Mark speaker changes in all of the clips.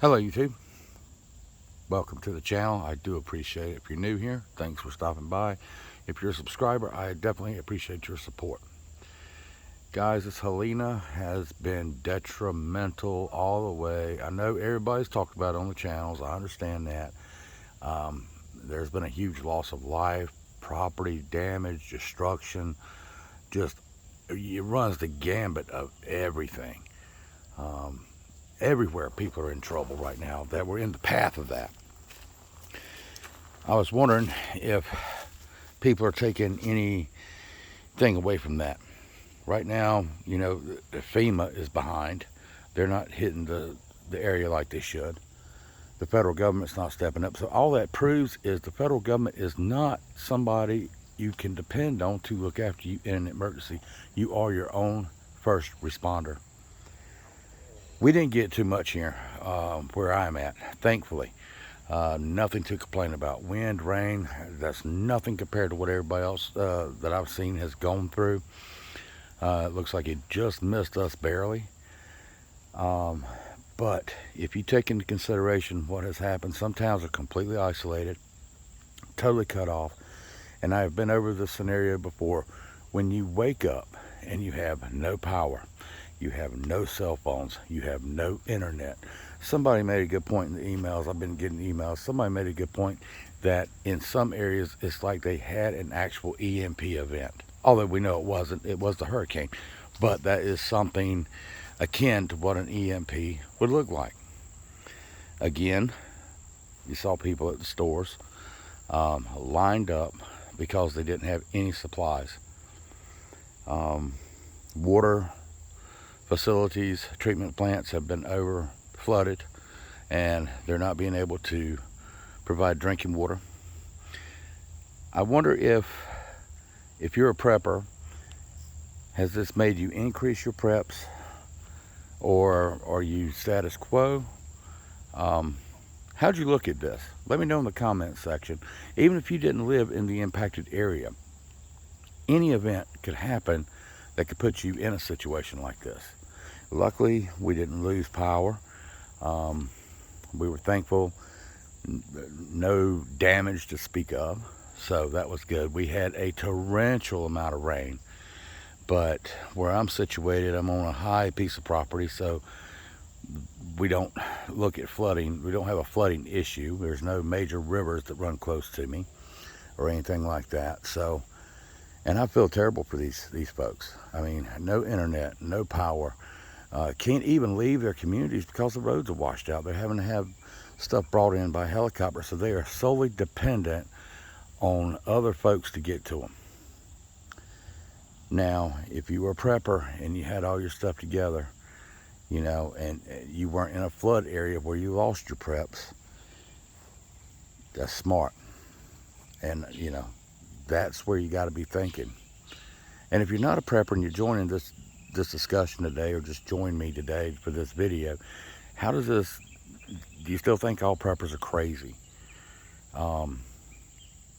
Speaker 1: Hello YouTube, welcome to the channel. I do appreciate it. If you're new here, thanks for stopping by. If you're a subscriber, I definitely appreciate your support. Guys, this Helena has been detrimental all the way. I know everybody's talked about it on the channels. I understand that. There's been a huge loss of life, property damage, destruction. Just, it runs the gambit of everything. Everywhere people are in trouble right now that we're in the path of that. I was wondering if people are taking anything away from that. Right now, you know, FEMA is behind. They're not hitting the area like they should. The federal government's not stepping up. So all that proves is the federal government is not somebody you can depend on to look after you in an emergency. You are your own first responder. We didn't get too much here where I'm at, thankfully. Nothing to complain about. Wind, rain, that's nothing compared to what everybody else that I've seen has gone through. It looks like it just missed us barely. But if you take into consideration what has happened, some towns are completely isolated, totally cut off. And I've been over this scenario before. When you wake up and you have no power, you have no cell phones, you have no internet. Somebody made a good point in the emails. I've been getting emails. Somebody made a good point that in some areas it's like they had an actual EMP event. Although we know it wasn't. It was the hurricane. But that is something akin to what an EMP would look like. Again, you saw people at the stores lined up because they didn't have any supplies. Water facilities, treatment plants have been over flooded, and they're not being able to provide drinking water. I wonder if you're a prepper, has this made you increase your preps, or are you status quo? How'd you look at this? Let me know in the comments section. Even if you didn't live in the impacted area, any event could happen that could put you in a situation like this. Luckily, we didn't lose power. We were thankful, no damage to speak of, so that was good. We had a torrential amount of rain, but where I'm situated, I'm on a high piece of property, so we don't look at flooding. We don't have a flooding issue. There's no major rivers that run close to me or anything like that. So, and I feel terrible for these folks. I mean, no internet, no power. Can't even leave their communities because the roads are washed out. They're having to have stuff brought in by helicopter, so they are solely dependent on other folks to get to them. Now, if you were a prepper and you had all your stuff together, you know, and you weren't in a flood area where you lost your preps, that's smart. And, you know, that's where you got to be thinking. And if you're not a prepper and you're joining this discussion today, or just join me today for this video, how does this, do you still think all preppers are crazy?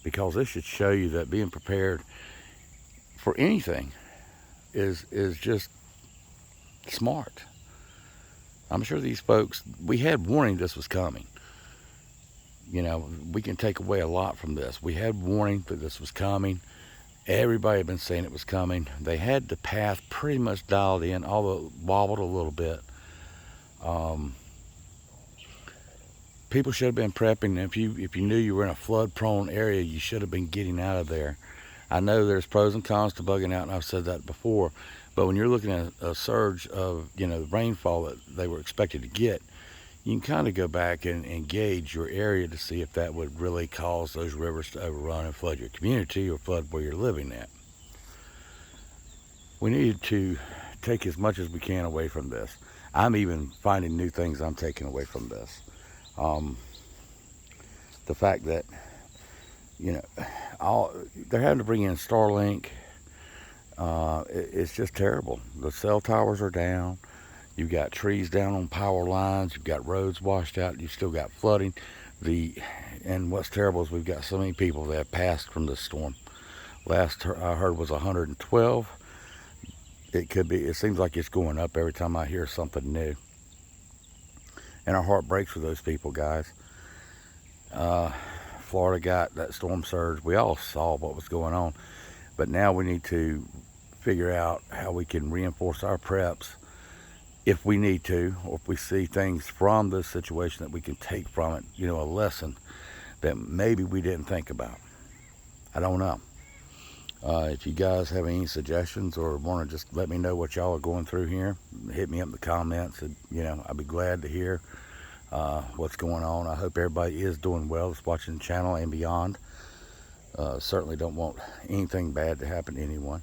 Speaker 1: Because this should show you that being prepared for anything is just smart. I'm sure these folks, we had warning this was coming. You know, we can take away a lot from this. We had warning that this was coming. Everybody had been saying it was coming. They had the path pretty much dialed in, although it wobbled a little bit. People should have been prepping. If you knew you were in a flood-prone area, you should have been getting out of there. I know there's pros and cons to bugging out, and I've said that before. But when you're looking at a surge of, you know, rainfall that they were expected to get, you can kind of go back and gauge your area to see if that would really cause those rivers to overrun and flood your community or flood where you're living at. We need to take as much as we can away from this. I'm even finding new things I'm taking away from this. The fact that, you know, they're having to bring in Starlink. It's just terrible. The cell towers are down. You've got trees down on power lines. You've got roads washed out. You've still got flooding. And what's terrible is we've got so many people that have passed from this storm. Last I heard was 112. It seems like it's going up every time I hear something new. And our heart breaks for those people, guys. Florida got that storm surge. We all saw what was going on. But now we need to figure out how we can reinforce our preps if we need to, or if we see things from this situation that we can take from it, you know, a lesson that maybe we didn't think about. I don't know. If you guys have any suggestions or want to just let me know what y'all are going through here, hit me up in the comments. And, you know, I'd be glad to hear what's going on. I hope everybody is doing well that's watching the channel and beyond. Certainly don't want anything bad to happen to anyone.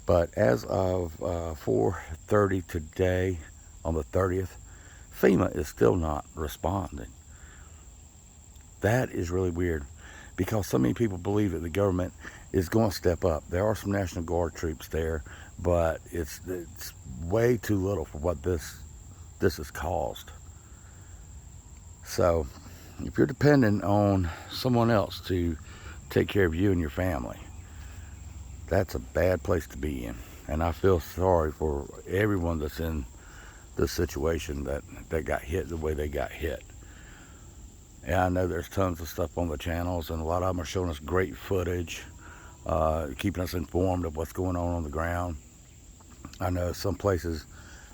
Speaker 1: But as of 4:30 today, on the 30th, FEMA is still not responding. That is really weird, because so many people believe that the government is going to step up. There are some National Guard troops there, but it's way too little for what this has caused. So if you're dependent on someone else to take care of you and your family, that's a bad place to be in. And I feel sorry for everyone that's in this situation that got hit the way they got hit. And I know there's tons of stuff on the channels, and a lot of them are showing us great footage, keeping us informed of what's going on the ground. I know some places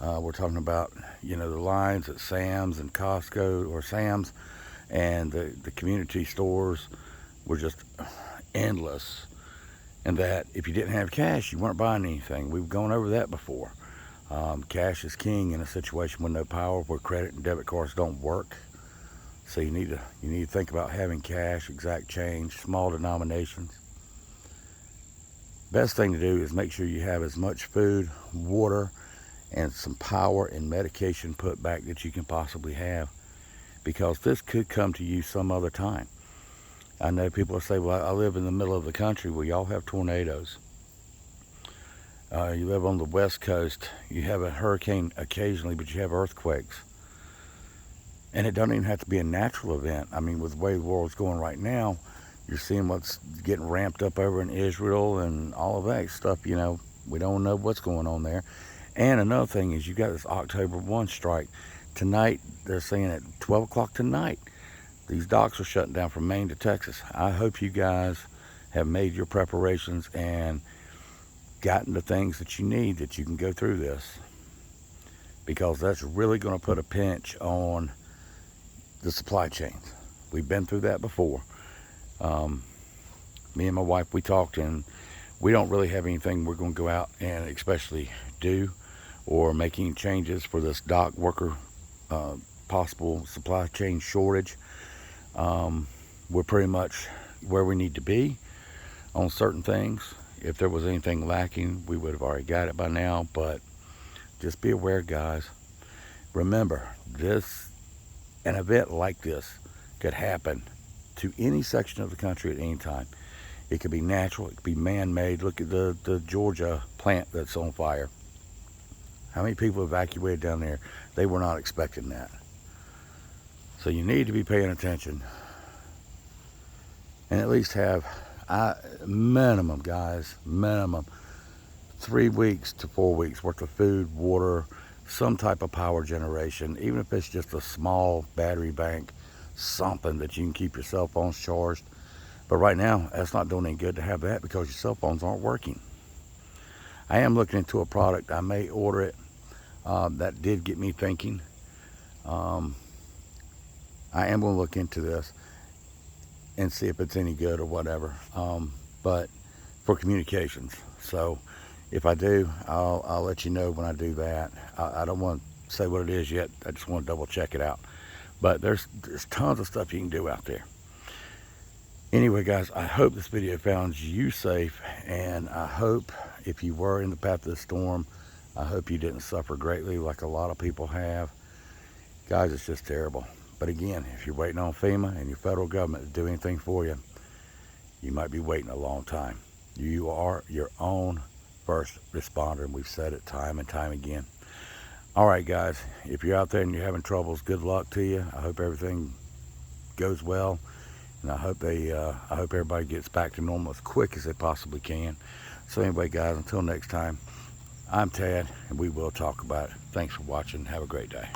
Speaker 1: we're talking about, you know, the lines at Sam's and Costco, or Sam's, and the community stores were just endless. And that if you didn't have cash, you weren't buying anything. We've gone over that before. Cash is king in a situation with no power, where credit and debit cards don't work. So you need to think about having cash, exact change, small denominations. Best thing to do is make sure you have as much food, water, and some power and medication put back that you can possibly have, because this could come to you some other time. I know people will say, well, I live in the middle of the country. Well, y'all have tornadoes. You live on the West Coast. You have a hurricane occasionally, but you have earthquakes. And it doesn't even have to be a natural event. I mean, with the way the world's going right now, you're seeing what's getting ramped up over in Israel and all of that stuff. You know, we don't know what's going on there. And another thing is, you got this October 1 strike. Tonight, they're saying at 12 o'clock tonight, these docks are shutting down from Maine to Texas. I hope you guys have made your preparations and gotten the things that you need, that you can go through this, because that's really going to put a pinch on the supply chains. We've been through that before. Me and my wife, we talked, and we don't really have anything we're going to go out and especially do or make any changes for this dock worker possible supply chain shortage. We're pretty much where we need to be on certain things. If there was anything lacking, we would have already got it by now, but just be aware, guys. Remember, an event like this could happen to any section of the country at any time. It could be natural, it could be man-made. Look at the Georgia plant that's on fire. How many people evacuated down there? They were not expecting that. So you need to be paying attention, and at least have minimum, guys, minimum 3 weeks to 4 weeks worth of food, water, some type of power generation, even if it's just a small battery bank, something that you can keep your cell phones charged. But right now, that's not doing any good to have that, because your cell phones aren't working. I am looking into a product. I may order it. That did get me thinking. I am going to look into this and see if it's any good or whatever, but for communications. So if I do, I'll let you know when I do that. I don't want to say what it is yet. I just want to double check it out. But there's tons of stuff you can do out there. Anyway, guys, I hope this video found you safe, and I hope if you were in the path of the storm, I hope you didn't suffer greatly like a lot of people have. Guys, it's just terrible. But again, if you're waiting on FEMA and your federal government to do anything for you, you might be waiting a long time. You are your own first responder, and we've said it time and time again. All right, guys, if you're out there and you're having troubles, good luck to you. I hope everything goes well, and I hope everybody gets back to normal as quick as they possibly can. So anyway, guys, until next time, I'm Tad, and we will talk about it. Thanks for watching. Have a great day.